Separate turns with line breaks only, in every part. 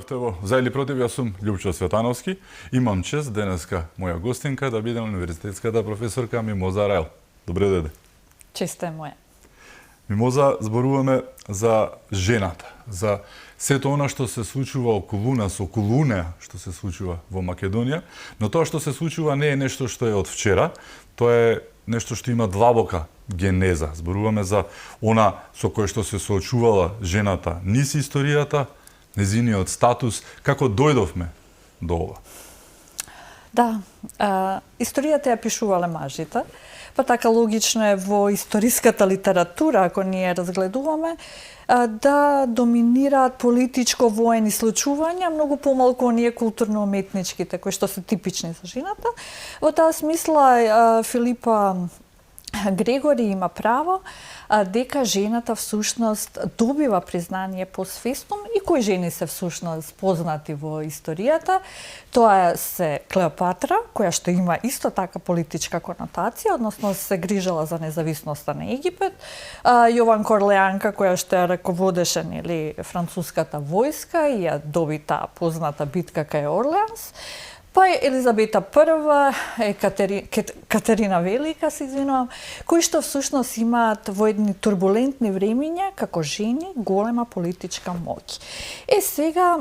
дојдовте во За или против, јас сум Љупчо Светановски. Имам чест денеска моја гостинка да биде универзитетската професорка Мимоза Рајл. Добре дојде.
Чест е моја.
Мимоза, зборуваме за жената, за сето она што се случува околу нас, околу неа што се случува во Македонија, но тоа што се случува не е нешто што е од вчера, тоа е нешто што има длабока генеза. Зборуваме за она со кое што се соочувала жената низ историјата, незиниот статус, како дојдовме до ова.
Да, историјата ја пишувале мажите, па така логично е во историската литература, ако ние разгледуваме, да доминираат политичко-воени случувања, многу помалку оние културно-уметничките, кои што се типични за жената. Во таа смисла, Филипа Грегори има право дека жената всушност добива признание постфестум и кои жени се всушност познати во историјата. Тоа се Клеопатра, која што има исто така политичка конотација, односно се грижала за независноста на Египет, Јован Корлеанка, која што ја раководеше француската војска и ја доби таа позната битка кај Орлеанс. Па Елизабета I, Катерина Велика, се извинувам, кои што всушност имаат во едни турбулентни времиња, како жени, голема политичка моќ. Сега,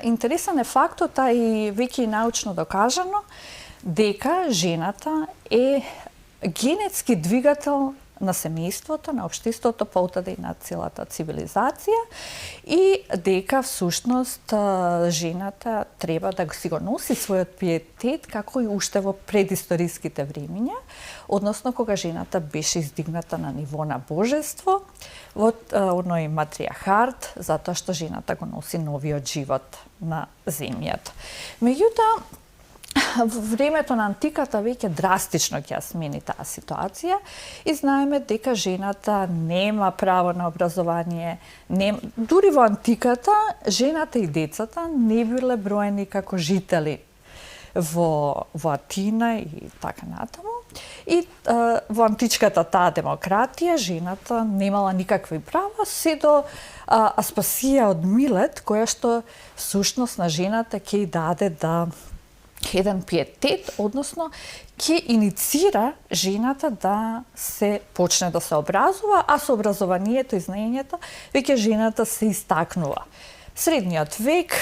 интересен е фактот, а и веќе и научно докажано, дека жената е генетски двигател на семејството, на општеството, па отаде и на целата цивилизација, и дека всушност жената треба да си го носи својот пиетет како и уште во предисториските времиња, односно кога жената беше издигната на ниво на божество, во оној матриархат, затоа што жената го носи новиот живот на земјата. Меѓутоа, во времето на антиката веќе драстично ќе ја смени таа ситуација и знаеме дека жената нема право на образование. Дури во антиката, жената и децата не биле броени како жители во Атина и така натаму. И во античката таа демократија, жената немала никакви права, се до Аспасија од Милет, која што всушност на жената ќе даде еден пиетет, односно ќе иницира жената да се почне да се образува, а со образованието и знаењето веќе жената се истакнува. Средниот век,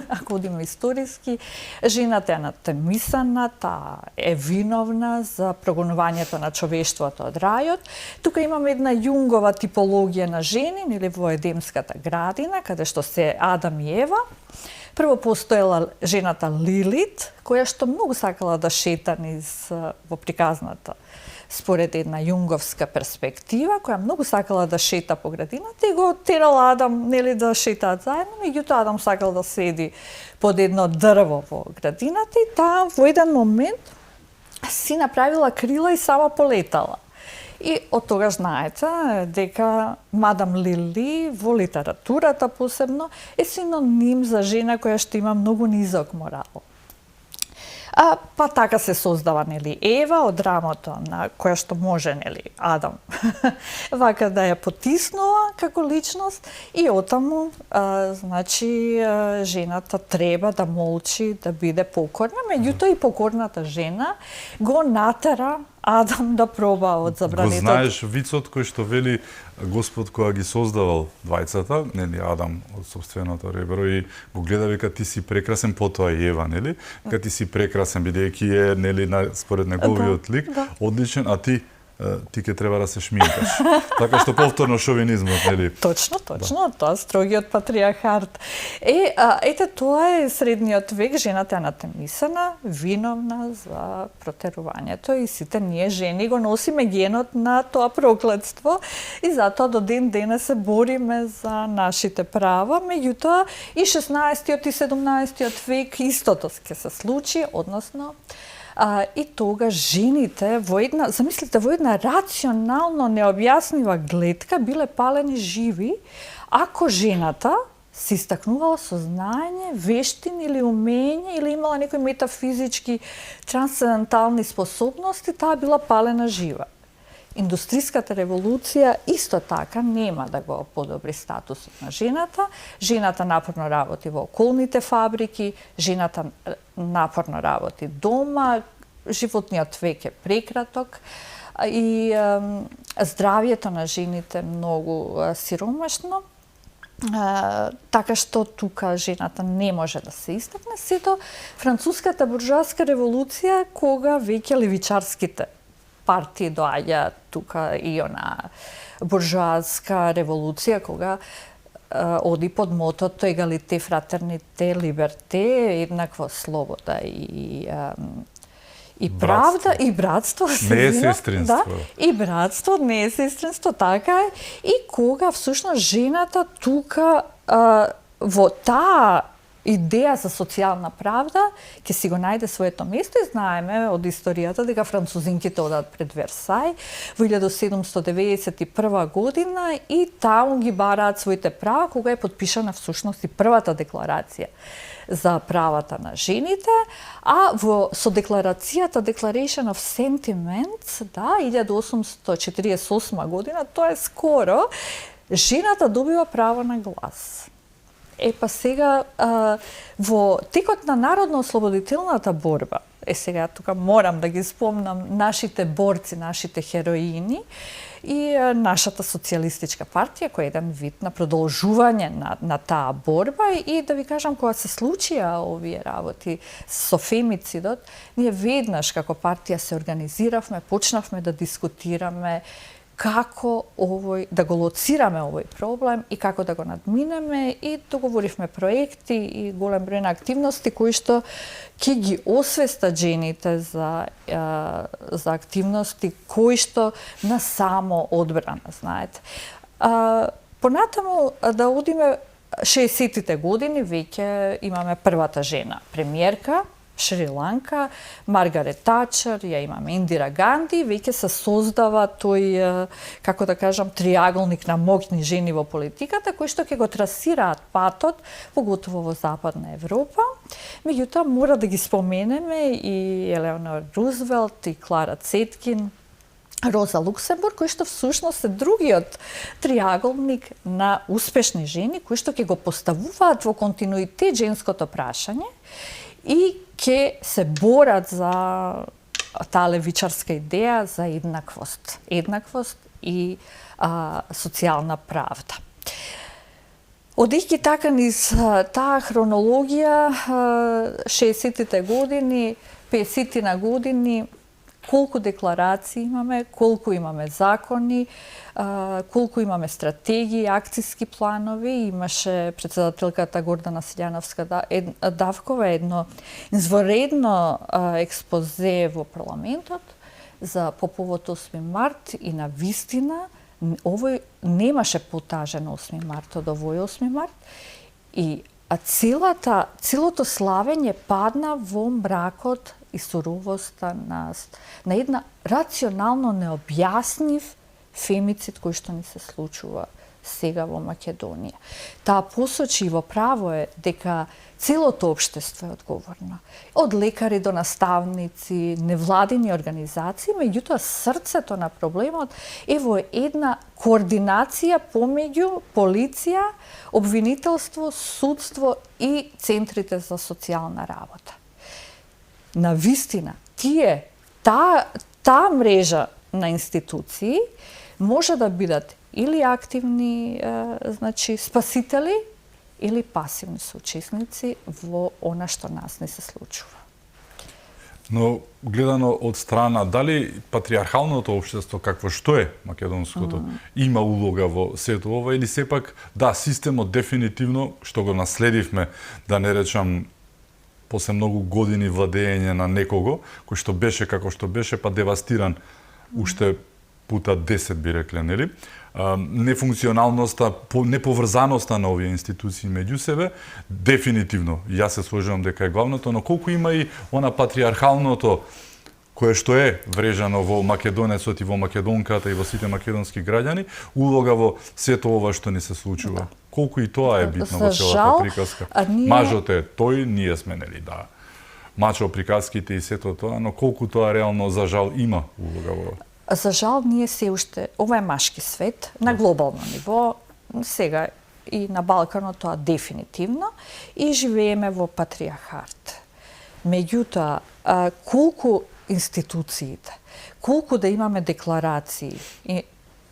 ако одиме историски, жената е анатемисана, таа е виновна за прогонувањето на човештвото од рајот. Тука имаме една Јунгова типологија на жени, нели во Едемската градина, каде што се Адам и Ева. Прво постоела жената Лилит, која што многу сакала да шета во приказната според една јунговска перспектива, која многу сакала да шета по градината и го терала Адам нели да шетаат заедно, меѓутоа Адам сакал да седи под едно дрво во градината и таа во еден момент си направила крила и сама полетала. И од тогаш знаете дека мадам Лили во литературата посебно е синоним за жена која што има многу низок морал. Па така се создава нели Ева од рамото на која што може нели Адам вака да ја потиснува како личност и отаму значи жената треба да молчи, да биде покорна, меѓутоа и покорната жена го натера Адам да проба од забранетото.
Го знаеш вицот кој што вели Господ кога ги создавал двајцата, нели Адам од собственото ребро и го гледа века ти си прекрасен, потоа и Ева, нели? Кога ти си прекрасен бидејќи е нели според неговиот лик, одличен, а ти ќе треба да се шминкаш. Така што повторно шовинизмот, нели?
Точно, тоа строгиот патриархат. Ете тоа е средниот век, жената е анатемисана, виновна за протерувањето и сите ние жени го носиме генот на тоа проклетство и затоа до ден денес се бориме за нашите права, меѓутоа и 16-тиот и 17-тиот век истото ќе се случи, односно и тога жените во една, замислите, во една рационално необјаснива гледка биле палени живи, ако жената се истакнувала со знаење, вештини или умење или имала некои метафизички трансцендентални способности, таа била палена жива. индустриската револуција исто така нема да го подобри статусот на жената. Жената напорно работи во околните фабрики, жената напорно работи дома, животниот век е прекраток и здравјето на жените многу сиромашно. Така што тука жената не може да се истакне. Сето француската буржоаска револуција, кога веќе левичарските партии доаѓаат тука и она буржоаска револуција, кога оди под мотото егалите, фратерните, либерте, еднаква слобода и правда, и братство.
Не е сестринство.
Да, и братство, не е сестринство, така е. И кога всушност жената тука во таа идеја за социјална правда ќе си го најде своето место и знаеме од историјата дека французинките одат пред Версај во 1791 година и таму ги бараат своите права кога е подпишана всушност и првата декларација за правата на жените, а со декларацијата Declaration of Sentiments, да, 1848 година, тоа е скоро, жената добива право на глас. Па сега, во текот на народно-ослободителната борба, сега тука морам да ги спомнам нашите борци, нашите хероини и нашата социјалистичка партија, која е еден вид на продолжување на таа борба и да ви кажам, кога се случија овие работи со фемицидот, ние веднаш како партија се организиравме, почнавме да дискутираме како да го лоцираме овој проблем и како да го надминеме и договоривме проекти и голем број на активности кои што ќе ги освестат жените за активности кои што на само одбрана, знаете. Понатаму да одиме 60-тите години, веќе имаме првата жена премиерка, Шри-Ланка, Маргарет Тачер, ја имаме Индира Ганди, веќе се создава тој, како да кажам, триаголник на моќни жени во политиката, кои што ќе го трасираат патот, поготово во Западна Европа. Меѓутоа, мора да ги споменеме и Елеонор Рузвелт, и Клара Цеткин, Роза Луксембург, кои што всушност е другиот триаголник на успешни жени, кои што ќе го поставуваат во континуитет женското прашање и ќе се борат за таа левичарска идеја за еднаквост и социјална правда. Одејќи така низ таа хронологија, 60-тите години, 50-ти на години, колку декларации имаме, колку имаме закони, колку имаме стратегии, акциски планови. Имаше председателката Гордана Силјановска-Давкова едно изворедно експозе во парламентот по повод 8 март и на вистина овој немаше потажен 8 март од овој 8 март и целото славење падна во мракот и суровоста на една рационално необјаснив фемицид кој што ни се случува сега во Македонија. Таа посочи во право е дека целото општество е одговорно. Од лекари до наставници, невладини организации, меѓутоа срцето на проблемот е во една координација помеѓу полиција, обвинителство, судство и центрите за социјална работа. На вистина, таа мрежа на институции може да бидат или активни спасители, или пасивни соучесници во она што нас не се случува.
Но гледано од страна, дали патриархалното општество, какво што е македонското, има улога во сето ова или сепак, да, системот дефинитивно, што го наследивме, да не речам, после многу години владење на некого, кој што беше како што беше, па девастиран уште пута 10 би рекле, нели? Нефункционалноста, неповрзаноста на овие институции меѓу себе, дефинитивно, јас се сложувам дека е главното, но колку има и она патриархалното кое што е врежано во македонецот и во македонката и во сите македонски граѓани, улога во сето ова што ни се случува. Да. Колку и тоа е битно во целата приказка. Мажот е тој, ние сме, нели, да. Мачо приказките и сето тоа, но колку тоа реално за жал има улога во
За жал, ние се уште, ова е машки свет, на глобално ниво, сега и на Балканот тоа дефинитивно, и живееме во патриархат. Меѓутоа, колку институциите, колку да имаме декларации,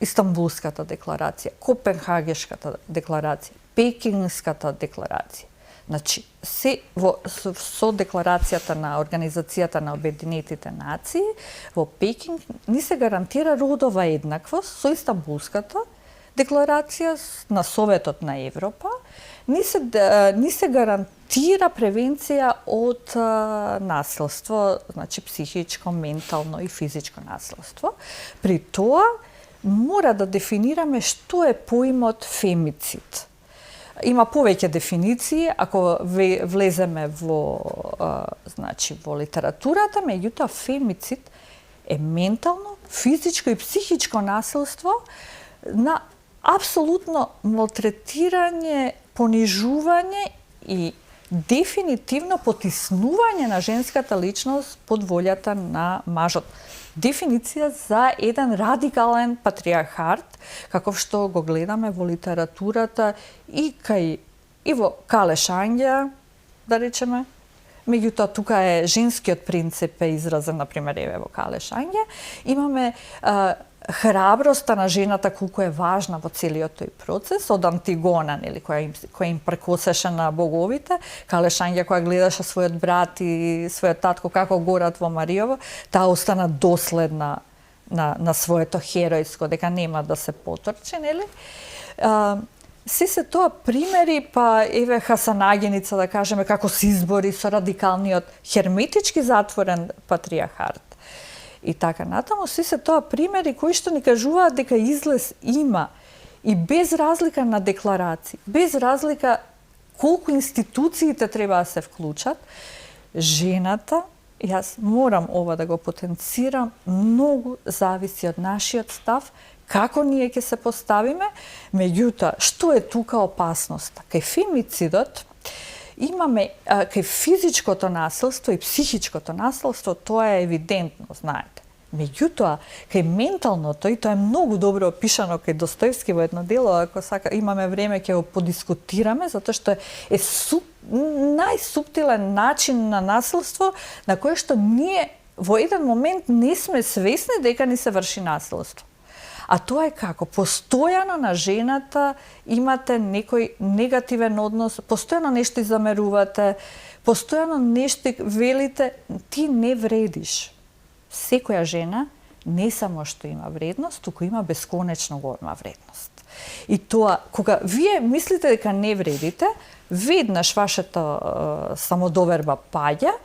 Истанбулската декларација, Копенхагешката декларација, Пекингската декларација, значи, со декларацијата на Организацијата на Обединетите нации, во Пекинг ни се гарантира родова еднаквост со Истанбулската декларација на Советот на Европа, ни се гарантира превенција од насилство, значи психичко, ментално и физичко насилство. При тоа мора да дефинираме што е поимот фемицид. Има повеќе дефиниции, ако влеземе во литературата, меѓутоа фемицид е ментално, физичко и психичко насилство на апсолутно малтретирање, понижување и дефинитивно потиснување на женската личност под волјата на мажот. Дефиниција за еден радикален патриархат, каков што го гледаме во литературата и во Калешања, да речеме. Меѓутоа, тука е женскиот принцип е изразен, например, во Калешања. Имаме храброста на жената колку е важна во целиот тој процес, од Антигона, нели, која им прекосеше на боговите, Калешања која гледаше својот брат и својот татко како горат во Мариово, таа остана доследна на своето херојско, дека нема да се поторчи, нели? Се тоа примери, па еве Хасанагеница, да кажеме, како се избори со радикалниот херметички затворен патриархат. И така натаму, се тоа примери кои што ни кажуваат дека излез има и без разлика на декларации, без разлика колку институциите треба да се вклучат, жената, јас морам ова да го потенцирам, многу зависи од нашиот став, како ние ќе се поставиме, меѓутоа, што е тука опасноста? Кај фемицидот, имаме кај физичкото насилство и психичкото насилство, тоа е евидентно, знаете. Меѓутоа, кај менталното, и тоа е многу добро опишано кај Достоевски во едно дело, ако имаме време ќе го подискутираме, затоа што е најсуптилен начин на насилство на кој што ние во еден момент не сме свесни дека ни се врши насилство. А тоа е како? Постојано на жената имате некој негативен однос, постојано нешто замерувате, постојано нешто велите, ти не вредиш. Секоја жена не само што има вредност, туку има бесконечно голема вредност. И тоа, кога вие мислите дека не вредите, веднаш вашата самодоверба паѓа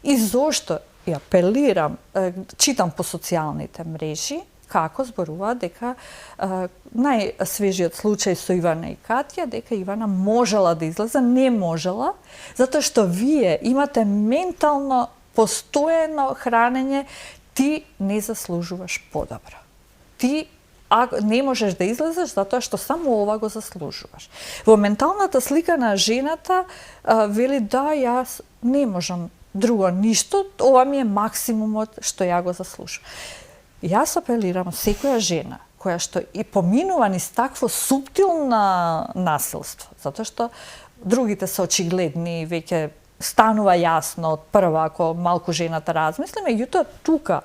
и зошто ја апелирам, читам по социјалните мрежи, како зборуваат дека најсвежиот случај со Ивана и Катја, дека Ивана можела да излезе, не можела, затоа што вие имате ментално постојано хранење, ти не заслужуваш подобро. Ти не можеш да излезеш затоа што само ова го заслужуваш. Во менталната слика на жената вели да, јас не можам друго ништо, ова ми е максимумот што ја го заслужувам. Јас апелирам секоја жена која што и поминува низ такво суптилно насилство, затоа што другите се очигледни, веќе станува јасно од прва ако малку жената размисли, меѓутоа тука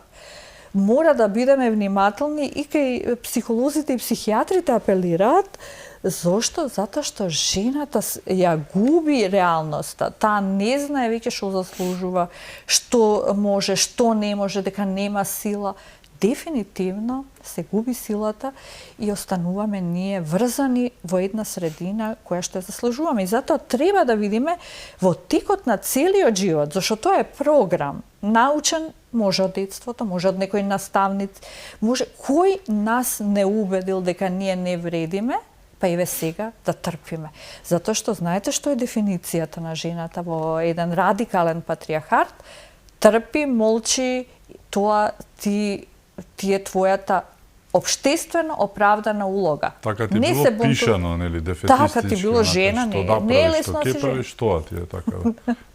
мора да бидеме внимателни и кај психолозите и психијатрите апелираат. Зошто? Затоа што жената ја губи реалноста. Таа не знае веќе што заслужува, што може, што не може, дека нема сила. Дефинитивно се губи силата и остануваме ние врзани во една средина која што ја заслужуваме. И затоа треба да видиме во текот на целиот живот, зашто тоа е програм научен, може од детството, може од некој наставниц, може кој нас не убедил дека ние не вредиме, па еве сега да трпиме. Затоа што знаете што е дефиницијата на жената во еден радикален патриархат? Трпи, молчи, тоа ти е твојата општествено оправдана улога.
Така ти било пишано, нели, дефетистички.
Така ти било жена, не е лесно
да правиш, тоа ти е така.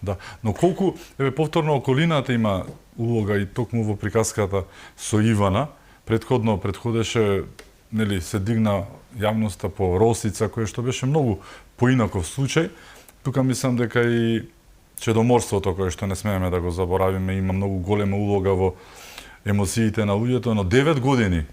Да. Но колку, еве, повторно околината има улога и токму во приказката со Ивана, Предходеше, нели, се дигна јавноста по Росица, кој што беше многу поинаков случај. Тука мислам дека и чедоморството, кое што не смееме да го заборавиме, има многу голема улога во емоциите на луѓето, но 9 години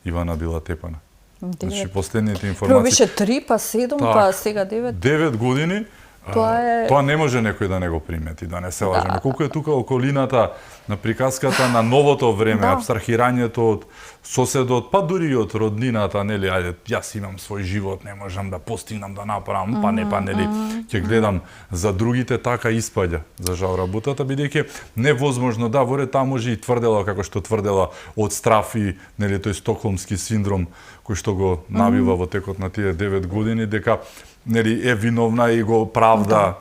Ивана била тепана. Значи, последните информации...
Прво беше 3, па 7, па сега 9.
9 години, тоа не може некој да не го примети, да не се лажеме. Колку е тука околината на приказката на новото време, абстрахирањето од соседот, па дури и од роднината, нели, ајде, јас имам свој живот, не можам да постигнам, да направам, па нели, ќе гледам за другите, така испаѓа за жал работата, бидејќи невозможно, да, воре таа може и тврдела, како што тврдела, од страф и, нели, тој стокхолмски синдром, кој што го набива во текот на тие 9 години, дека нели е виновна и го правда.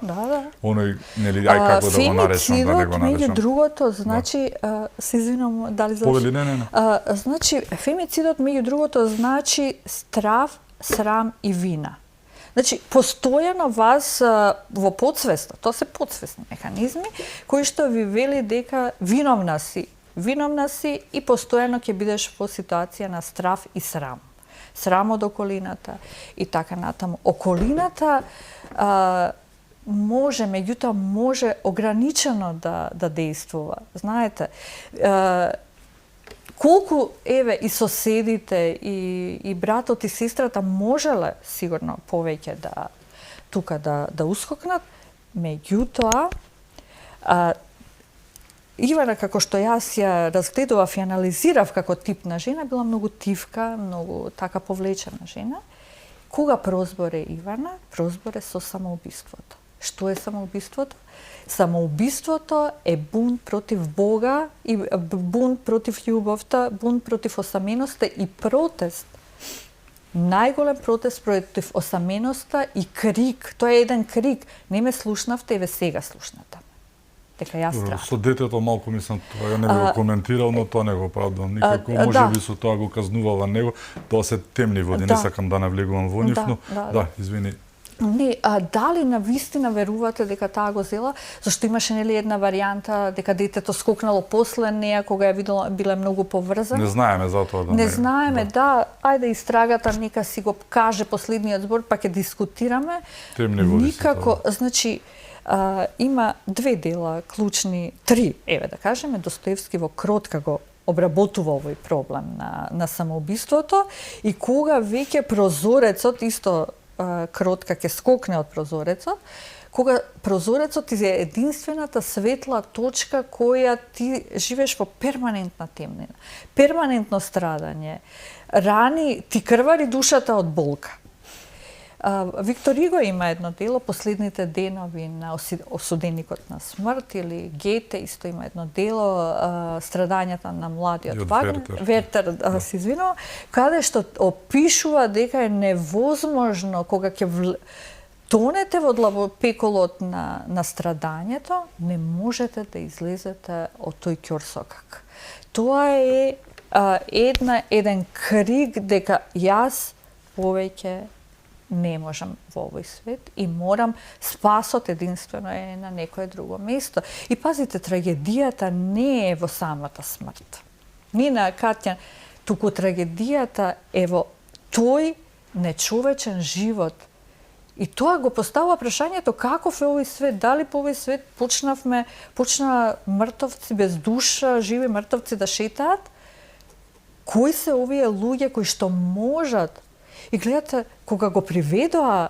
Оној, нели, ај како да го наречам, да не го наречам.
Меѓу другото, значи, се извинам, дали заврши?
Повели, не.
Значи, фемицидот меѓу другото значи страв, срам и вина. Значи, постојано вас во подсвеста, тоа се подсвесни механизми, кои што ви вели дека виновна си и постојано ќе бидеш во ситуација на страв и срам. Срам од околината и така натаму. Околината меѓутоа може ограничено да дејствува. Знаете, колку еве и соседите и братот и сестрата можеле сигурно повеќе да ускокнат, меѓутоа Ивана, како што јас ја разгледував и анализирав како тип на жена, била многу тивка, многу така повлечена жена. Кога прозборе Ивана, прозборе со самоубиството. Што е самоубиството? Самоубиството е бунт против Бога, и бунт против љубовта, бунт против осаменоста и протест. Најголем протест против осаменоста и крик. Тоа е еден крик. Не ме слушнавте, еве сега слушнате. Дека јас страх.
Со детето малку мислам, тоа не го коментирал, но тоа не го правдам никако. Можеби со тоа го казнувала него. Тоа се темни води, не сакам да навлегувам во нив, но извини.
Не, дали навистина верувате дека таа го зела? Зашто имаше нели една варијанта дека детето скокнало после неа кога ја видела биле многу поврзани?
Не знаеме за тоа.
Не знаеме, ајде истрагата нека си го каже последниот збор, па ќе дискутираме.
Темни води.
Никако, значи има две дела, клучни, три, еве да кажеме, Достоевски во Кротка го обработува овој проблем на самоубиството и кога веќе прозорецот, исто Кротка ќе скокне од прозорецот, кога прозорецот е единствената светла точка која ти живееш во перманентна темнина, перманентно страдање, рани, ти крвари душата од болка. Виктор Иго има едно дело, Последните денови на осуденикот на смрт, или Гете исто има едно дело, Страдањата на младиот Вагнер, Вертер, се извинувам, каде што опишува дека е невозможно кога ќе тонете во длабопеколот на страдањето, не можете да излезете од тој ќорсокак. Тоа е еден крик дека јас повеќе не можам во овој свет и морам, спасот единствено е на некое друго место. И пазите, трагедијата не е во самата смрт. Ни на Катја, туку трагедијата е во тој нечовечен живот. И тоа го поставува прашањето каков е овој свет, дали по овој свет почна мртовци без душа, живи мртовци да шетаат? Кои се овие луѓе кои што можат? И гледате, кога го приведоа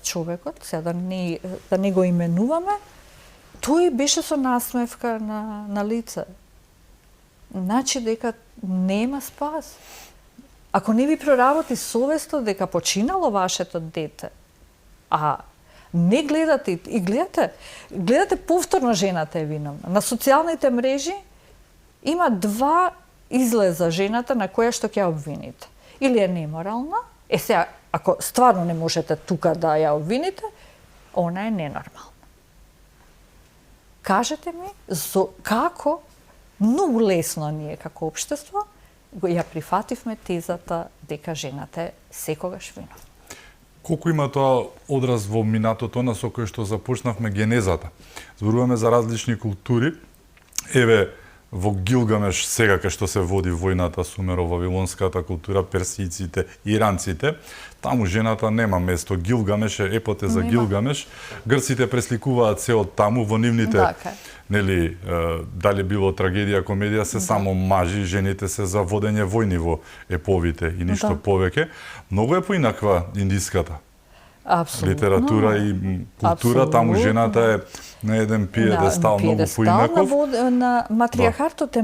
човекот, сега да не го именуваме, тој беше со насмевка на лице. Значи дека нема спас. Ако не ви проработи совеста дека починало вашето дете, а не гледате и гледате повторно жената е виновна. На социјалните мрежи има два излеза жената на која што ќе обвините. Или е неморална, сега, ако стварно не можете тука да ја обвините, она е ненормална. Кажете ми, како многу лесно ние како општество ја прифативме тезата дека жената е секогаш виновна.
Колку има тоа одраз во минатото на со кој што започнавме генезата. Зборуваме за различни култури. Еве, во Гилгамеш, сега кај што се води војната сумеро-вавилонската култура, персијците, иранците, таму жената нема место. Гилгамеш е епоте за Гилгамеш. Грците пресликуваат се од таму во нивните, нели, дали било трагедија, комедија, се само мажи, жените се за водење војни во еповите и ништо повеќе. Многу е поинаква индиската.
Абсолютно.
Литература и култура, таму жената е на еден пиедестал многу поинаков.
На матриархатот е,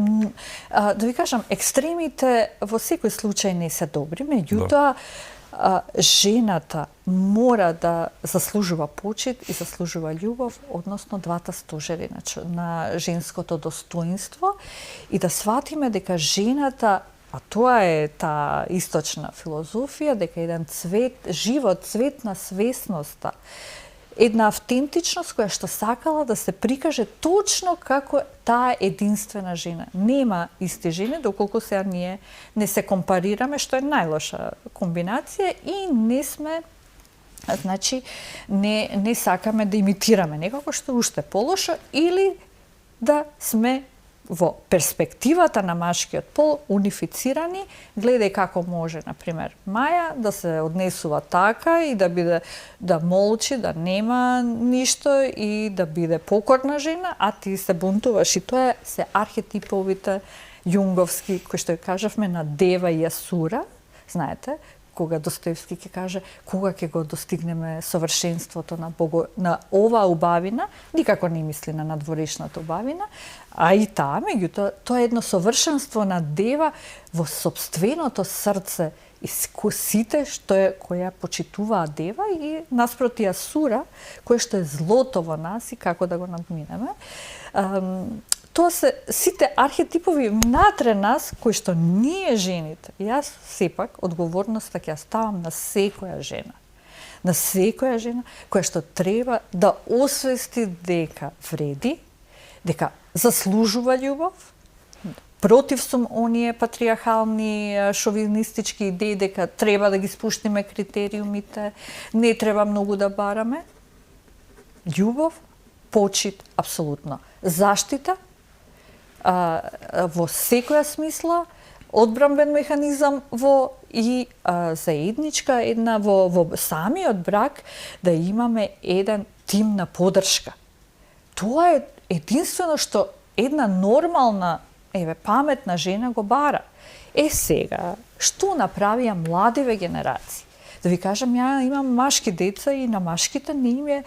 да ви кажам, екстремите во секој случај не се добри, меѓутоа жената мора да заслужува почит и заслужува љубов, односно двата стожери на женското достоинство, и да сватиме дека жената, а тоа е таа источна филозофија, дека еден цвет, живот, цвет на свесноста, една автентичност која што сакала да се прикаже точно како таа единствена жена. Нема исти жени, доколку сега ние не се компарираме, што е најлоша комбинација, и не сме, значи, не сакаме да имитираме некако, што уште полошо, или да сме во перспективата на машкиот пол унифицирани, гледај како може, например, Маја да се однесува така и да биде, да молчи, да нема ништо и да биде покорна жена, а ти се бунтуваш, и тоа се архетиповите јунговски, кои што кажавме, на Дева и Асура, знаете, кога Достоевски ќе каже кога ќе го достигнеме совршенството на оваа убавина, никако не мисли на надворешната убавина, а и таа, меѓутоа, тоа е едно совршенство на Дева во собственото срце и сите која почитуваат Дева, и наспроти Асура, кој што е злото во нас и како да го надминеме. Тоа се сите архетипови внатре нас, кои што ние жените. Јас сепак одговорноста ќе ја ставам на секоја жена. На секоја жена која што треба да освести дека вреди, дека заслужува љубов. Против сум оние патриархални, шовинистички идеи дека треба да ги спуштиме критериумите, не треба многу да бараме. Љубов, почит, апсолутно. Заштита, во секоја смисла, одбранбен механизам и заедничка една во самиот брак, да имаме еден тим на подршка. Тоа е единствено што една нормална, паметна жена го бара. Сега, што направија младиве генерации? Да ви кажам, ја имам машки деца и на машките не им е,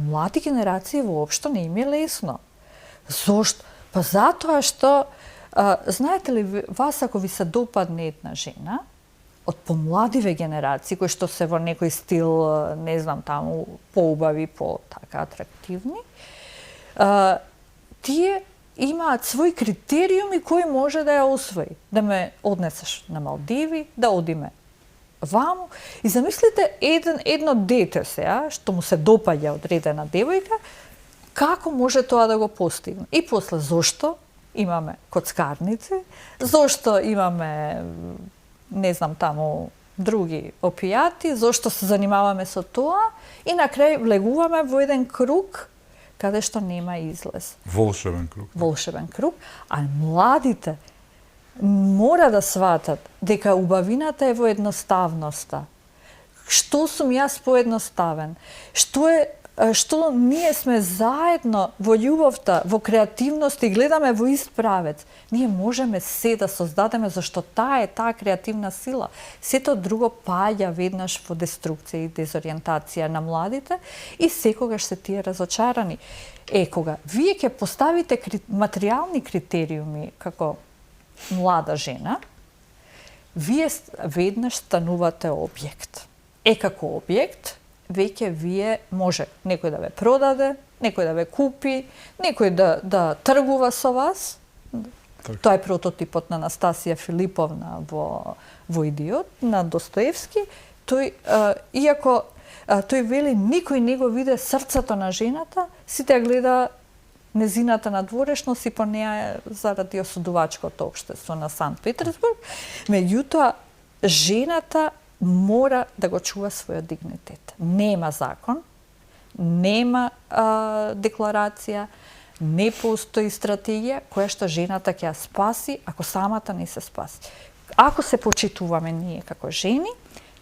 млади генерации воопшто не им е лесно. Зошто? Па затоа што, знаете ли, вас ако ви се допадне една жена, од помладиве генерации, кои што се во некој стил, не знам, таму, поубави, така атрактивни, тие имаат своји критериуми кои може да ја освои. Да ме однесеш на Малдиви, да одиме ваму. И замислите едно дете сега, што му се допаѓа одредена девојка, како може тоа да го постигне? И после, зошто имаме коцкарници, зошто имаме, не знам, таму други опијати, зошто се занимаваме со тоа, и на крај влегуваме во еден круг каде што нема излез.
Волшебен круг.
Волшебен круг, а младите мора да сватат дека убавината е во едноставноста. Што сум јас поедноставен? Што ние сме заедно во љубовта, во креативност и гледаме во ист правец. Ние можеме се да создадеме, зашто таа е таа креативна сила. Сето друго паѓа веднаш во деструкција и дезориентација на младите, и секогаш се тие разочарани. Кога вие ќе поставите материјални критериуми како млада жена, вие веднаш станувате објект. Како објект, веќе вие може некој да ве продаде, некој да ве купи, некој да тргува со вас. Так. Тоа е прототипот на Анастасија Филиповна во Идиот, на Достоевски. Иако тој вели, никој не го виде срцето на жената, сите ја гледа незината надворешност и по неа заради осудувачкото општество на Санкт Петерсбург. Меѓутоа, жената мора да го чува својот дигнитет. Нема закон, нема декларација, Не постои стратегија која што жената ќе ја спаси ако самата не се спаси. Ако се почитуваме ние како жени,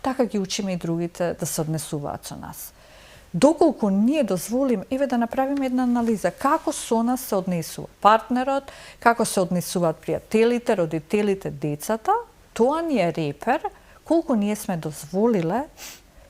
така ги учиме и другите да се однесуваат со нас. Доколку ние дозволиме, еве да направиме една анализа, како со нас се однесува партнерот, како се однесуваат пријателите, родителите, децата, тоа ни е репер колку ние сме дозволиле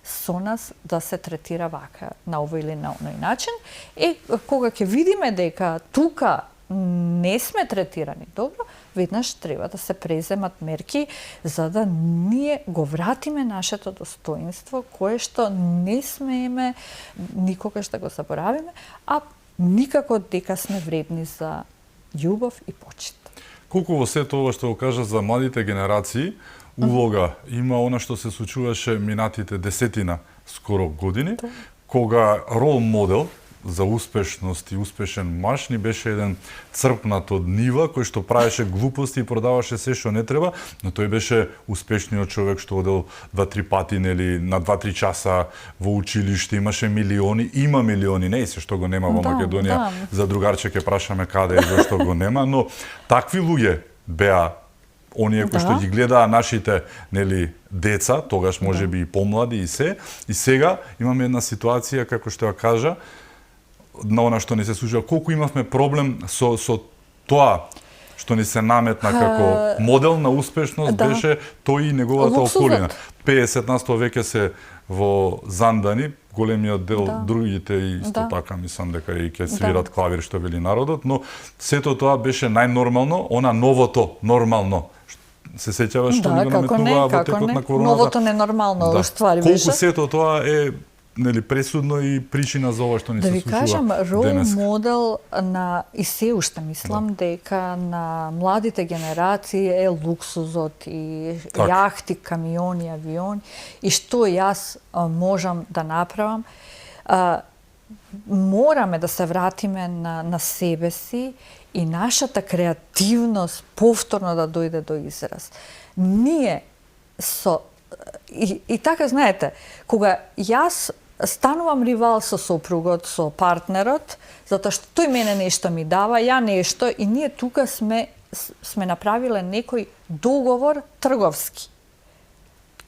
со нас да се третира вака, на овој или на оној начин. И кога ќе видиме дека тука не сме третирани добро, веднаш треба да се преземат мерки за да ние го вратиме нашето достоинство, кое што не смееме никогаш да го заборавиме, а никако дека сме вредни за љубов и почит.
Колку во сето ова што го кажа за младите генерации, улога има она што се случуваше минатите десетина скоро години, кога рол модел за успешност и успешен маж ни беше еден црпнат од нива кој што правеше глупости и продаваше се што не треба, но тој беше успешниот човек што одел 2-3 пати, нели, на 2-3 часа во училиште, имаше милиони, има милиони, не и се што го нема во Македонија, за другарче ќе прашаме каде е, зашто го нема, но такви луѓе беа оние кои што ги гледаа нашите, нели, деца, тогаш можеби и помлади и се, и сега имаме една ситуација како што ја кажа, на она што ни се случува, колку имавме проблем со тоа што ни се наметна како модел на успешност, беше тој и неговата околина. 50% веќе се во Зандани, големиот дел, другите исто така, мислам дека и ќе свират клавир, што вели народот, но сето тоа беше најнормално, она новото нормално. Се сеќаваш што ни го наметнуваа во текот на короната?
Новото ненормално, уствари беше.
Колку сето тоа е, нели, пресудно и причина за ова што ни се случува.
Да ви кажам, рол модел на, и се уште мислам дека на младите генерации е луксузот и јахти, камиони, авиони, и што јас можам да направам. Мораме да се вратиме на себе си и нашата креативност повторно да дојде до израз. Ние и така, знаете, кога јас станувам ривал со сопругот, со партнерот, затоа што тој мене нешто ми дава, ја нешто, и ние тука сме направиле некој договор трговски.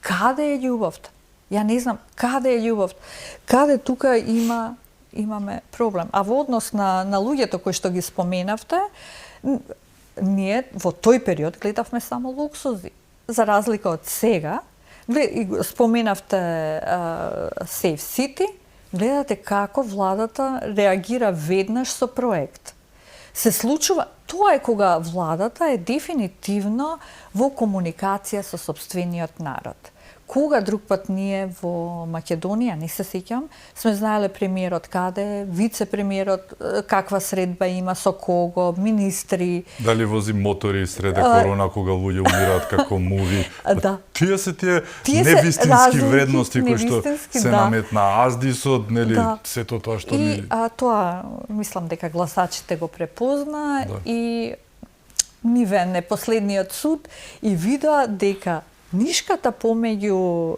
Каде е љубовта? Ја не знам каде е љубовта. Каде тука имаме проблем. А во однос на луѓето кои што ги споменавте, ние во тој период гледавме само луксузи. За разлика од сега, споменавте Safe City, гледате како владата реагира веднаш со проект. Се случува, тоа е кога владата е дефинитивно во комуникација со сопствениот народ. Кога друг пат ние во Македонија, не се сеќам, сме знаеле премиерот каде, вице-премиерот каква средба има, со кого, министри.
Дали вози мотори среде корона кога луѓе умираат како муви. Тие се тие невистински вредности кои што се наметна аздисот, нели, сето тоа што ни...
И тоа, мислам дека гласачите го препозна и нивен е последниот суд и видоа дека нишката помеѓу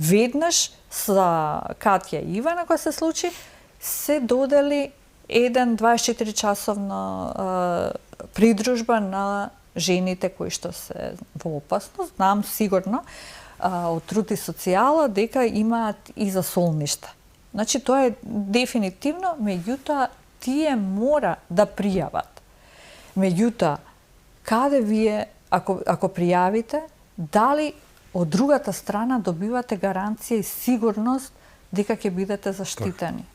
веднаш за Катја и Ивана која се случи, се додели 24 часовна придружба на жените кои што се во опасност. Знам сигурно од Труд и социјала дека имаат и засолништа. Значи тоа е дефинитивно, меѓутоа тие мора да пријават. Меѓутоа, каде вие, ако пријавите, дали од другата страна добивате гаранција и сигурност дека ќе бидете заштитени?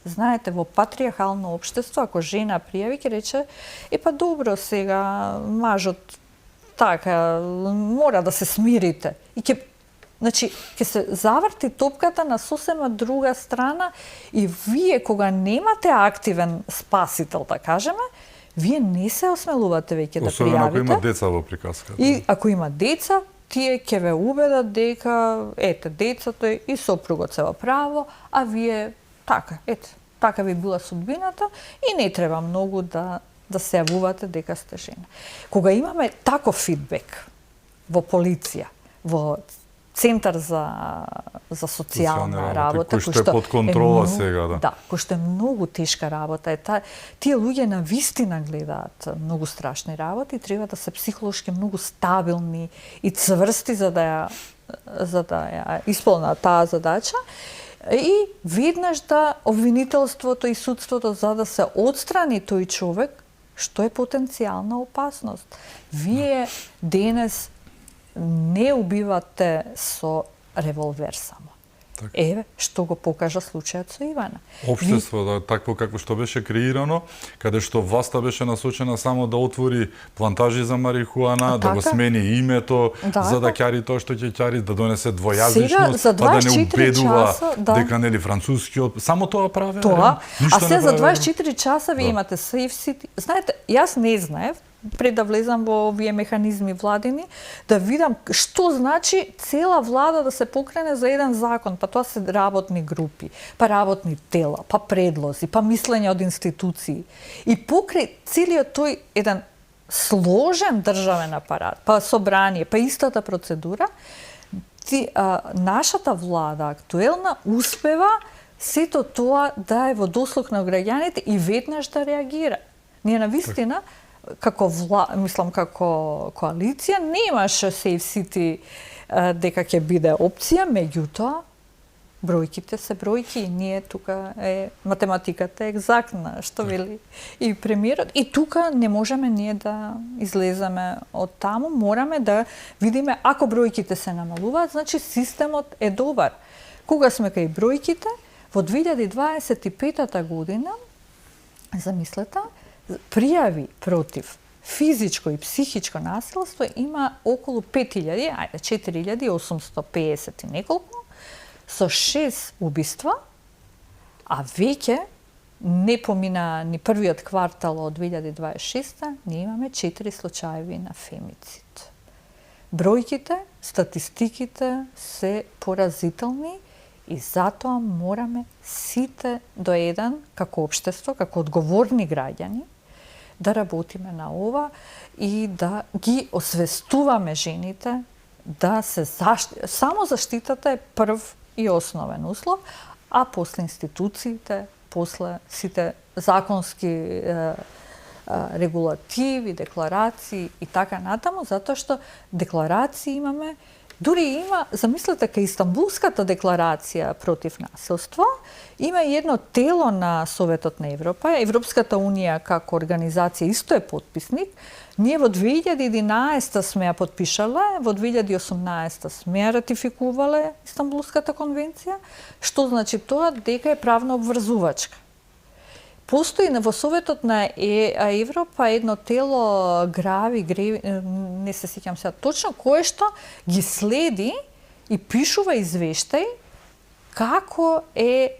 Знаете, во патриархално општество, ако жена пријави, ќе рече, па добро, сега мажот така, мора да се смирите. И значи, ќе се заврти топката на сосема друга страна и вие, кога немате активен спасител, да кажеме, вие не се осмелувате веќе да пријавите.
Особено ако има деца во приказката.
И ако има деца, тие ќе ве убедат дека, децата и сопругот се во право, а вие така ви била судбината и не треба многу да се јавувате дека сте жена. Кога имаме таков фидбек во полиција, во центар за социјална работа,
кој што е под контрола сега, да.
Да, кој што е многу тешка работа. Тие луѓе на вистина гледаат многу страшни работи и треба да се психолошки многу стабилни и цврсти за да ја исполнат таа задача. И веднаш да обвинителството и судството за да се отстрани тој човек што е потенцијална опасност. Вие денес не убивате со револвер само.
Так.
Еве, што го покажа случајот со Ивана.
Општество, да, такво како што беше креирано, каде што власта беше насочена само да отвори плантажи за марихуана, да го смени името, за да ќари тоа што ќе ќари, да донесе двојазичност, па да не убедува дека нели францускиот, само тоа праве.
Тоа, а се за 24 часа ви имате Safe City. Знаете, јас не знаев, пред да влезам во овие механизми владини, да видам што значи цела влада да се покрене за еден закон, па тоа се работни групи, па работни тела, па предлози, па мислење од институции. И покрај целиот тој еден сложен државен апарат, па собрание, па истата процедура, нашата влада актуелна успева сето тоа да е во дослух на граѓаните и веднаш да реагира. Ние на вистина како коалиција немаше Safe City дека ќе биде опција, меѓутоа бројките се бројки и ние тука математиката е екзактна, што вели и премиерот. И тука не можеме ние да излеземе од таму, мораме да видиме ако бројките се намалуваат, значи системот е добар. Кога сме кај бројките, во 2025 година, замислете, пријави против физичко и психичко насилство има околу 5000, 4850 и неколку, со 6 убиства, а веќе не помина ни првиот квартал од 2026, ние имаме 4 случаеви на фемицид. Бројките, статистиките се поразителни и затоа мораме сите до еден, како општество, како одговорни граѓани, да работиме на ова и да ги освестуваме жените да се само заштитата е прв и основен услов, а после институциите, после сите законски регулативи, декларации и така натаму, затоа што декларации имаме. Дури има, замислете, кај Истанбулската декларација против насилство, има едно тело на Советот на Европа, Европската унија како организација исто е подписник. Ние во 2011 сме ја подпишале, во 2018 сме ја ратификувале Истанбулската конвенција, што значи тоа дека е правно обврзувачка. Постои во Советот на Европа едно тело Грави, не се сеќам сега точно, кое што ги следи и пишува извештај како е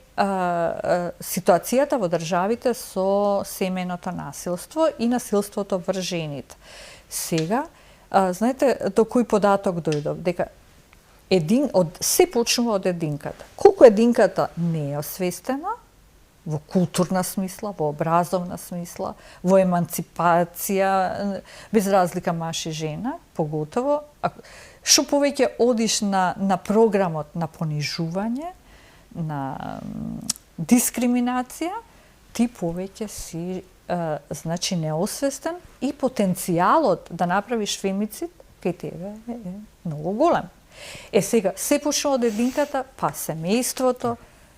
ситуацијата во државите со семејното насилство и насилството врз жените. Сега, знаете, до кој податок дојдов? Дека се почнува од единката. Колку единката не е освестена, во културна смисла, во образовна смисла, во еманципација, без разлика маж и жена, поготово. Што повеќе одиш на програмот на понижување, на дискриминација, ти повеќе си значи неосвестен и потенцијалот да направиш фемицид кај тебе е многу голем. Сега, се почнува од единката, па семејството.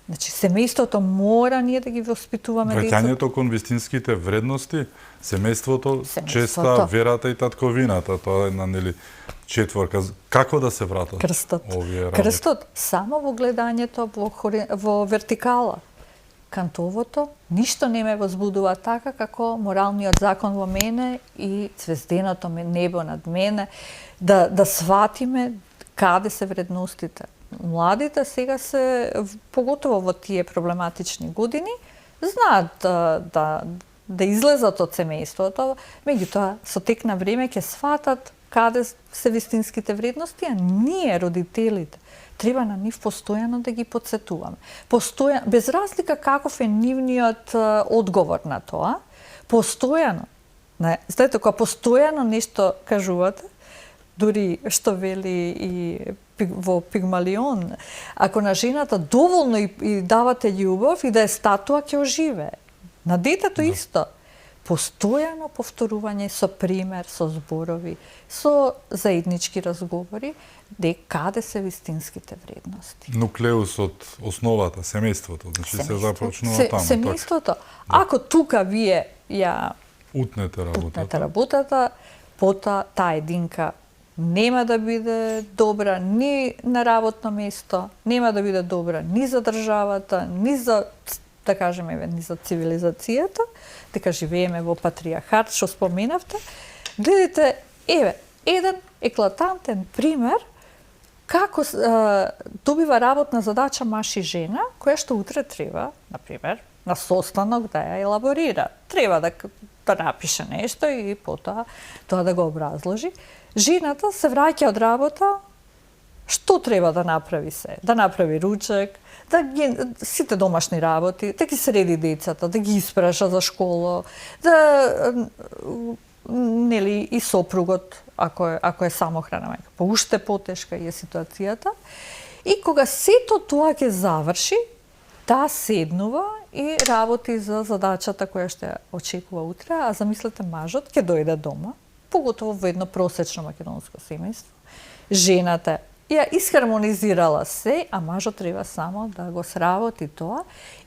Значи, семејството мора ние да ги воспитуваме децата.
Враќањето кон вистинските вредности, семејството, честа, верата и татковината, тоа е една нели четворка. Како да се вратат овие работи?
Крстот само во гледањето во вертикала. Кантовото ништо не ме возбудува така како моралниот закон во мене и звезденото небо над мене, да сватиме каде се вредностите. Младите сега се, поготово во тие проблематични години, знаат да излезат од семејството, меѓутоа со тек на време ќе сватат каде се вистинските вредности, а ние, родителите, треба на нив постојано да ги потсетуваме. Без разлика каков е нивниот одговор на тоа, постојано, знаете, кога постојано нешто кажувате, дури што вели и во Пигмалион, ако на жената доволно и давате љубов и да е статуа, ќе оживее. На детето исто. Постојано повторување со пример, со зборови, со заеднички разговори, каде се вистинските вредности.
Нуклеусот, основата, семејството, значи се започнува таму.
Семејството. Ако тука вие ја
утнете
работата, потоа таа единка нема да биде добра ни на работно место, нема да биде добра ни за државата, ни за, да кажеме, ни за цивилизацијата, дека живееме во патриархат, што споменавте. Гледайте, еден еклатантен пример како добива работна задача маж и жена, која што утре треба, например, на состанок да ја елаборира. Треба да напише нешто и потоа тоа да го образложи. Жената се враќа од работа, што треба да направи се? Да направи ручек, сите домашни работи, да ги среди децата, да ги испраша за школа, нели и сопругот, ако е самохрана мајка. Па уште потешка е ситуацијата. И кога сето тоа ќе заврши, таа седнува и работи за задачата која што очекува утре, а замислете мажот ќе дојде дома, поготово во едно просечно македонско семејство. Жената ја исхармонизирала се, а мажот треба само да го сработи тоа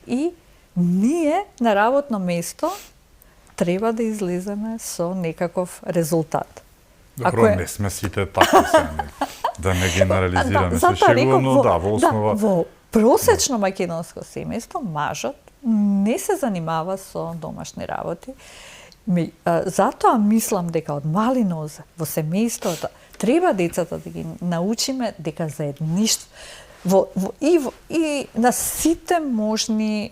и ние на работно место треба да излеземе со некаков резултат.
Добро, не сме сите такви се, да не генерализираме се шегувно, во основа.
Во просечно македонско семејство мажот не се занимава со домашни работи. Затоа мислам дека од мали нозе во семејството треба децата да ги научиме дека заедништво и на сите можни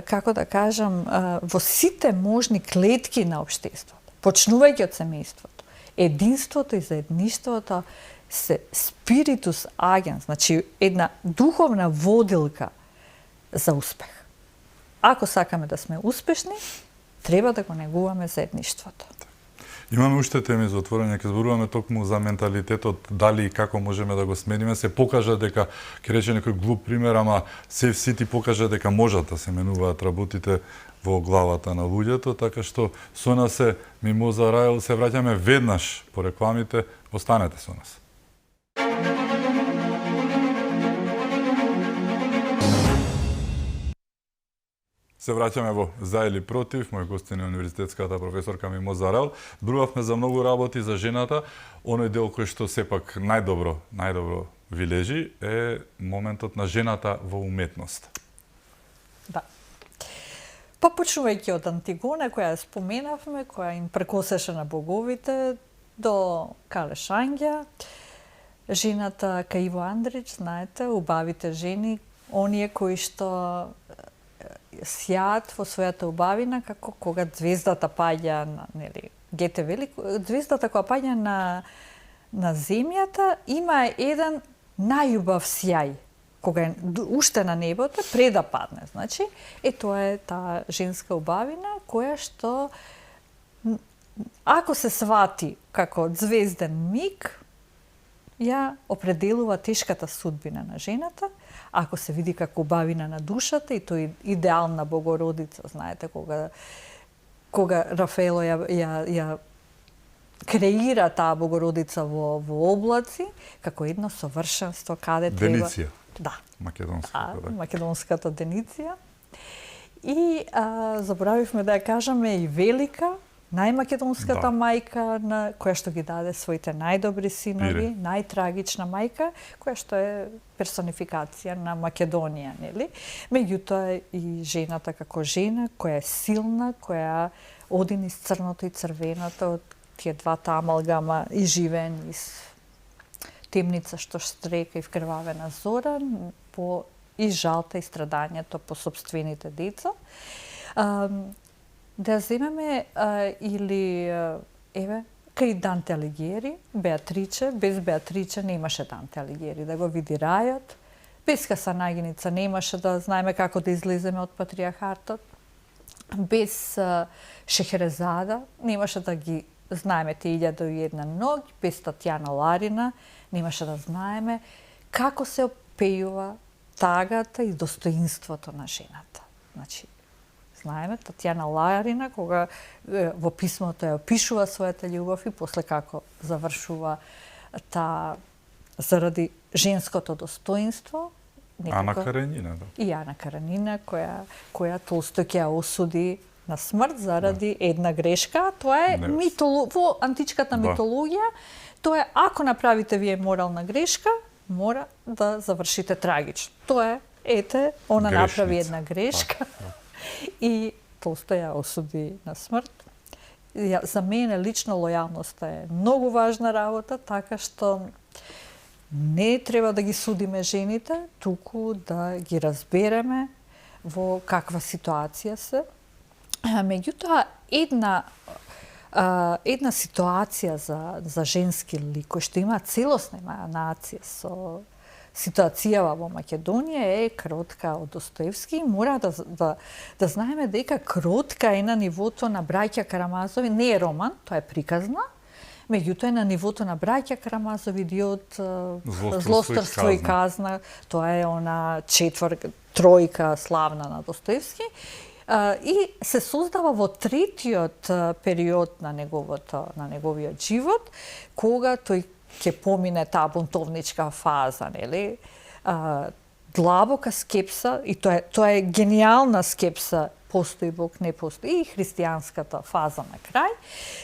како да кажам, во сите можни клетки на општеството, почнувајќи од семејството. Единството и заедништвото се спиритус агенс, значи една духовна водилка за успех. Ако сакаме да сме успешни, треба да го негуваме заедништвото.
Имаме уште теми за отворање, ќе зборуваме токму за менталитетот, дали и како можеме да го смениме. Се покажа дека, ќе рече некој глуп пример, ама Save City покажа дека можат да се менуваат работите во главата на луѓето, така што со нас е Мимоза Рајл, се враќаме веднаш по рекламите, останете со нас. Се враќаме во За или против. Мој гостин е универзитетската професорка Мимоза Рајл. Зборувавме за многу работи за жената. Оној дел кој што сепак најдобро ви лежи е моментот на жената во уметност.
Да. Па почнувајќи од Антигона, која ја споменавме, која им прекосеше на боговите, до Калеш Ангја, жената Каиво Андрич, знаете, убавите жени, оние кои што сјаат во својата убавина, како кога звездата паѓа на, нели, Гете вели, звездата која паѓа на земјата има еден најубав сјај, кога е уште на небото, пред да падне. Значи, тоа е таа женска убавина, која што, ако се свати како звезден миг, ја определува тешката судбина на жената, ако се види како убавина на душата, и тој идеална Богородица, знаете, кога Рафаело ја креира таа Богородица во облаци, како едно совршенство, каде треба...
Дениция.
Да.
Македонската, да.
Македонската Дениция. И заборавивме да ја кажеме и велика, најмакедонската мајка, која што ги даде своите најдобри синови, најтрагична мајка, која што е персонификација на Македонија, нели? Меѓутоа и жената како жена, која е силна, која оди низ црното и црвеното, од тие двата амалгама и живеен низ темница што штрека и вкрвавена зора, по и жалта и страдањето по собствените деца. Да земеме или кај Данте Алигиери, Беатриче, без Беатриче не имаше Данте Алигиери да го види рајот, без Касанагиница не имаше да знаеме како да излеземе од патриархатот, без Шехерезада немаше да ги знаеме те 1001 ноќ, без Татјана Ларина, немаше да знаеме како се опејува тагата и достоинството на жената. Значи, знаеме Татјана Ларина кога во писмото ја опишува својата љубов и после како завршува заради женското достоинство.
Ана Каренина, да.
И Ана Каренина, која Толстој ќе ја осуди на смрт заради една грешка. Тоа е во античката митологија. Тоа е, ако направите вие морална грешка, мора да завршите трагично. Тоа е, она направи една грешка и Толстој ја осуди на смрт. За мене лично лојалноста е многу важна работа, така што не треба да ги судиме жените, туку да ги разбереме во каква ситуација се. Меѓутоа, една ситуација за женски лик, кој што има целосна нација со ситуацијава во Македонија е Кротка од Достоевски. Мора да знаеме дека Кротка е на нивото на браќа Карамазови, не е роман, тоа е приказна, меѓутоа е на нивото на браќа Карамазови, диот Злосторство и казна, тоа е она тројка славна на Достоевски. И се создава во третиот период на неговиот живот, кога тој ќе помине таа бунтовничка фаза, нели? Длабока скепса, и тоа е гениална скепса, постои Бог, не постои, и христијанската фаза на крај,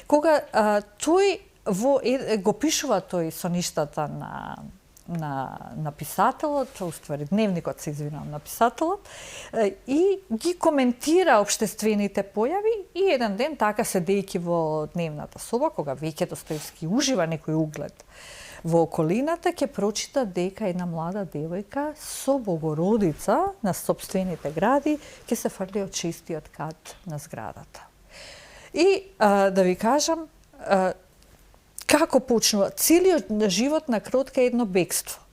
кога тој го пишува тој со ништата на писателот, уствари дневникот се извинувам на писателот, и ги коментира општествените појави и еден ден така седејќи во дневната соба, кога веќе Достоевски ужива некој углед во околината, ќе прочита дека една млада девојка со Богородица на сопствените гради ќе се фрли од 6-тиот кат на зградата. И да ви кажам, како почнува? Целиот живот на Кротка е едно бегство.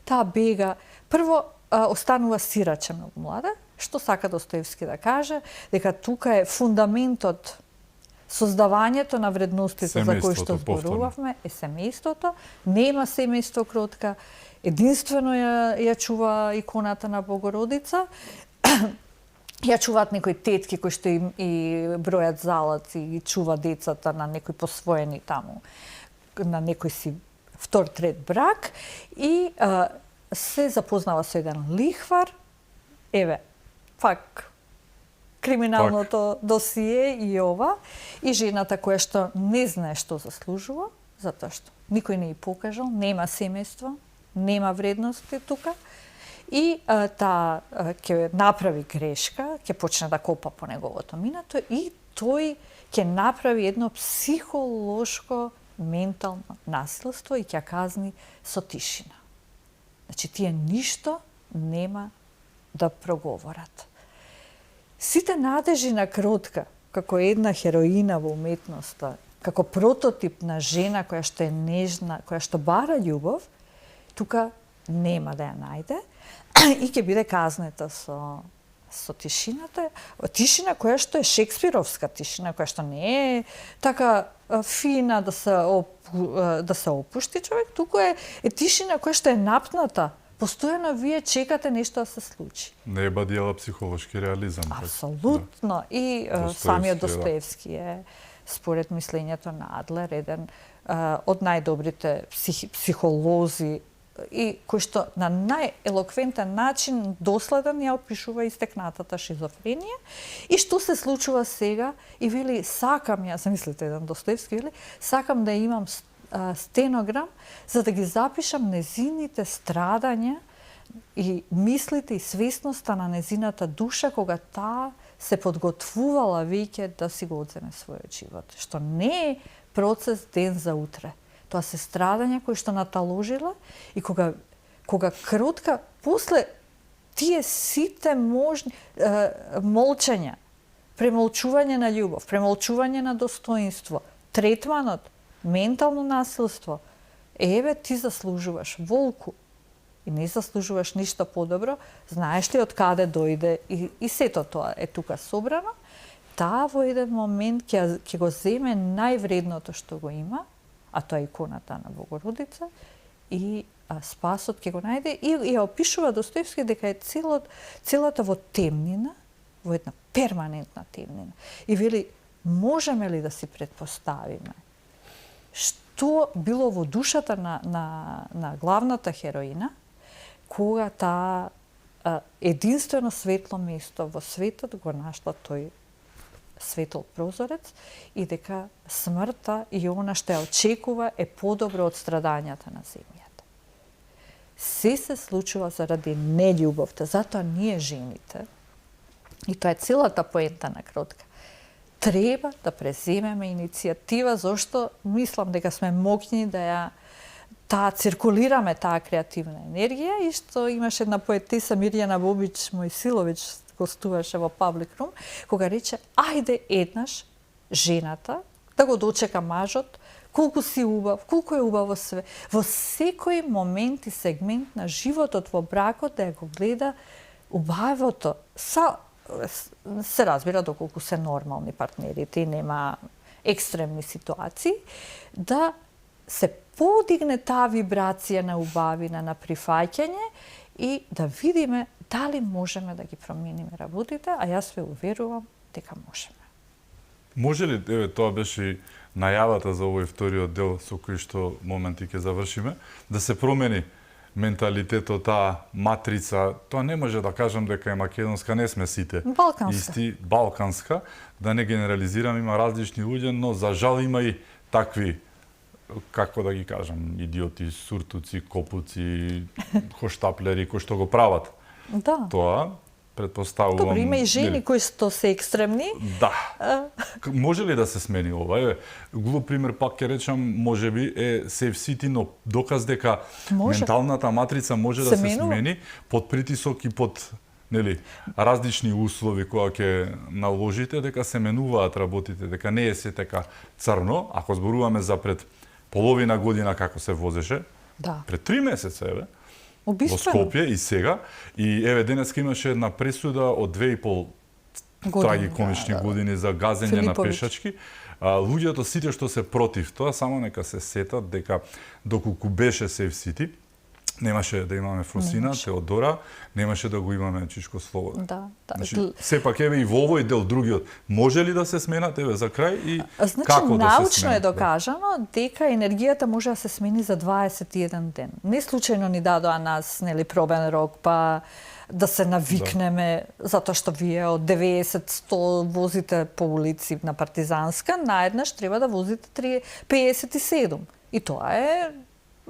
Таа бега, прво останува сирача многу млада, што сака Достоевски да каже, дека тука е фундаментот, создавањето на вредностите за кои што зборувавме, е семејството. Нема семејство Кротка, единствено ја чува иконата на Богородица, ја чуваат некои тетки кои што и бројат залаци и чува децата на некои посвоени таму, на некој си втор, трет брак, и се запознава со еден лихвар, пак криминалното досие и ова, и жената која што не знае што заслужува, затоа што никој не ја покажал, нема семејство, нема вредности тука, и таа ќе направи грешка, ќе почне да копа по неговото минато, и тој ќе направи едно психолошко ментално насилство и ќе казни со тишина. Значи, тие ништо нема да проговорат. Сите надежи на Кротка, како една хероина во уметноста, како прототип на жена која што е нежна, која што бара љубов, тука нема да ја најде и ќе биде казнета со тишината, тишина која што е шекспировска тишина, која што не е така фина да се опушти човек, туку е тишина која што е напната. Постојано вие чекате нешто да се случи.
Не е бадијала психолошки реализам.
Апсолутно. И самиот Достоевски е, според мислењето на Адлер, еден од најдобрите психолози и кој што на најелоквентен начин доследен ја опишува истекнатата шизофренија и што се случува сега и вели сакам ја, замислете еден Достоевски вели, сакам да имам стенограм за да ги запишам незините страдања и мислите и свесноста на незината душа кога таа се подготвувала веќе да си го одземе својот живот, што не е процес ден за утре. Тоа се страдања кои што наталожила и кога Кротка после тие сите можни молчања, премолчување на љубов, премолчување на достоинство, третманот, ментално насилство, ти заслужуваш волку и не заслужуваш ништо подобро, знаеш ли од каде дојде и сето тоа е тука собрано, таа во еден момент ќе го земе највредното што го има, а тоа е иконата на Богородица, и спасот ќе го најде, и ја опишува Достоевски дека е целата во темнина, во една перманентна темнина. И вели, можеме ли да си предпоставиме што било во душата на главната хероина, кога таа единствено светло место во светот го нашла тој светол прозорец, и дека смртта и она што ја очекува е подобро од страдањата на земјата. Се случува заради нељубовта, затоа ние жените, и тоа е целата поента на Кротка, треба да преземеме иницијатива, зашто мислам дека сме моќни да циркулираме таа креативна енергија, и што имаше една поетеса Мирјана Бобич Мојсиловиќ, гостуваше во Public Room, кога рече, ајде еднаш жената да го дочека мажот, колку си убав, колку е убаво све. Во секој момент и сегмент на животот во бракот да ја го гледа убавото. Се разбира доколку се нормални партнерите и нема екстремни ситуации, да се подигне таа вибрација на убавина, на прифаќање, и да видиме дали можеме да ги промениме работите, а јас ве уверувам дека можеме.
Може ли, тоа беше најавата за овој вториот дел со кој што моменти ќе завршиме, да се промени менталитетот, таа матрица, тоа не може да кажам дека е македонска, не сме сите
Балканска.
исти, балканска, да не генерализирам, има различни луѓе, но за жал има и такви, како да ги кажам, идиоти, суртуци, копуци, хоштаплери кои што го прават.
Да.
Тоа предпоставувам.
Добро, има и жени кои што се екстремни.
Да. Може ли да се смени ова? Глуп пример пак ќе речам, можеби е Safe City, но доказ дека менталната матрица може да се смени под притисок и под различни услови кога ќе наложите, дека се менуваат работите, дека не е се така црно. Ако зборуваме за пред половина година како се возеше, пред 3 месеца, во Скопје и сега. И денеска имаше една пресуда од 2,5 трагикомични години за газење на пешачки. Луѓето сите што се против тоа, само нека се сетат дека доколку беше Safe City, немаше да имаме Фросина, Теодора, немаше да го имаме Чичко Слободан.
Да.
Значи, сепак и во овој дел другиот, може ли да се сменат за крај и
значи,
како да се
научно
смени?
е докажано дека енергијата може да се смени за 21 ден. Не случајно ни дадоа нас, пробен рок, па да се навикнеме, затоа што вие од 90-100 возите по улици на Партизанска, наеднаш треба да возите 57. И тоа е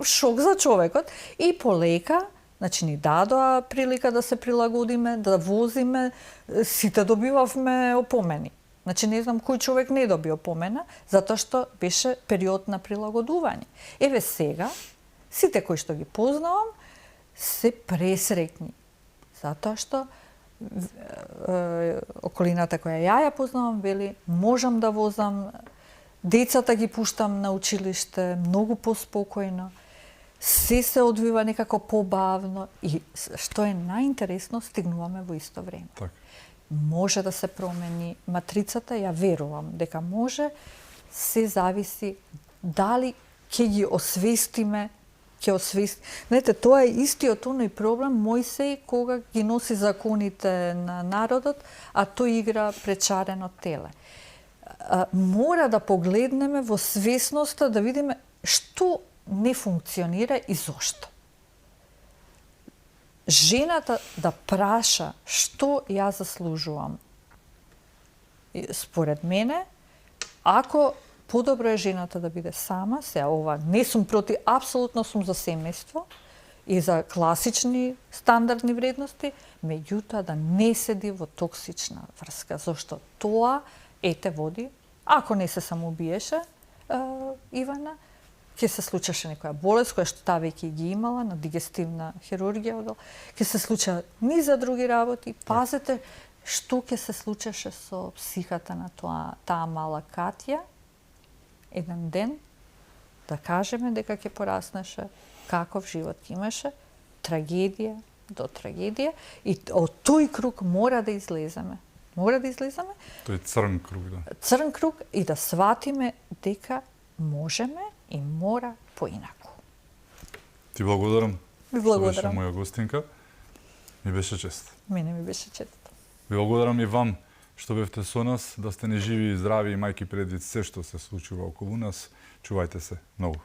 шок за човекот, и полека, значи ни дадоа прилика да се прилагодиме, да возиме, сите добивавме опомени. Значи не знам кој човек не доби опомена, затоа што беше период на прилагодување. Сега, сите кои што ги познавам, се пресреќни, затоа што околината која ја познавам вели, можам да возам, децата ги пуштам на училиште многу поспокојно, се одвива некако побавно, и што е најинтересно, стигнуваме во исто време.
Так.
Може да се промени матрицата, ја верувам дека може, се зависи дали ќе ги освестиме, Знаете, тоа е истиот оној проблем Мојсеј кога ги носи законите на народот, а тој игра пречарено теле. Мора да погледнеме во свесноста, да видиме што не функционира и зошто. Жената да праша што ја заслужувам. Според мене, ако подобро е жената да биде сама, ова не сум против, апсолутно сум за семејство и за класични стандардни вредности, меѓутоа да не седи во токсична врска, зашто тоа те води, ако не се самоубиеше Ивана, ќе се случеше некоја болест која што таа веќе ги имала на дигестивна хирургија, ќе се случат низа други работи. Пазете што ќе се случеше со психата на таа мала Катја. Еден ден да кажеме дека ќе пораснеше, каков живот имаше, трагедија до трагедија, и од тој круг мора да излеземе. Мора да излеземе.
Тој црн круг, да.
Црн круг и да сватиме дека можеме и мора поинаку.
Ти благодарам.
Ви
Што беше
благодарам.
моја гостинка. Ми беше чест.
Мене ми беше чест.
Ви благодарам и вам што бевте со нас, да сте неживи и здрави, имајќи предвид се што се случува околу нас. Чувајте се многу.